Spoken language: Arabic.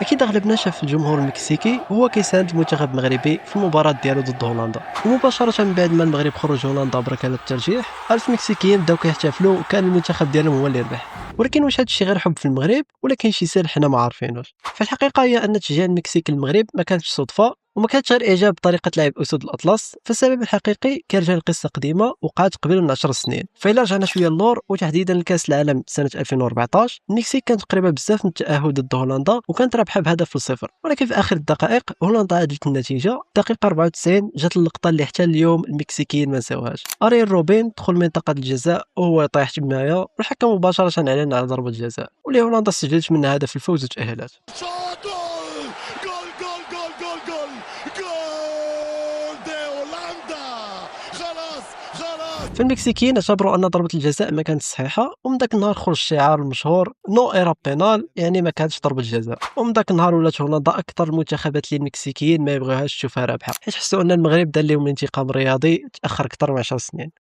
أكيد أغلبنا شاف الجمهور المكسيكي هو كيساند المنتخب المغربي في المباراة ديالو ضد هولندا، ومباشرة من بعد ما المغرب خرج هولندا بركلة الترجيح، ألف مكسيكيين بداو كيحتفلوا وكان المنتخب ديالهم هو اللي ربح. ولكن واش هادشي غير حب في المغرب ولا كاين شي سر حنا ما عارفينوش؟ فالحقيقة هي أن تشجيع المكسيك للمغرب ما كانتش صدفة، وما كانتش غير إعجاب بطريقة لعب أسود الأطلس، فالسبب الحقيقي كيرجع لقصة قديمة وقعت قبل من 10 سنين. فإلا رجعنا شوية اللور وتحديدا لكأس العالم سنة 2014، المكسيك كانت قريبة بزاف من التأهل ضد هولندا وكانت رابحة بهدف ل0، ولكن في آخر الدقائق هولندا عادلت النتيجة. دقيقة 94 جات اللقطة اللي حتى اليوم المكسيكيين ما نساوهاش. أريل روبين دخل منطقة الجزاء وهو يطيح تمايا، والحكم مباشرة أعلن على ضربة جزاء واللي هولندا سجلت منها هدف الفوز وتأهلت. جول جول جول جول جول جول جول de هولندا. خلاص خلاص. فالمكسيكيين اعتبروا ان ضربه الجزاء ما كانت صحيحه، ومن ذاك النهار خرج الشعار المشهور نو ايرا بينال، يعني ما كانتش ضربه جزاء. ومن ذاك النهار ولات هولندا اكثر المنتخبات اللي المكسيكيين ما يبغيوهاش تشوفها رابحه، حيت حسوا ان المغرب دار لهم الانتقام الرياضي تاخر اكثر من 10 سنين.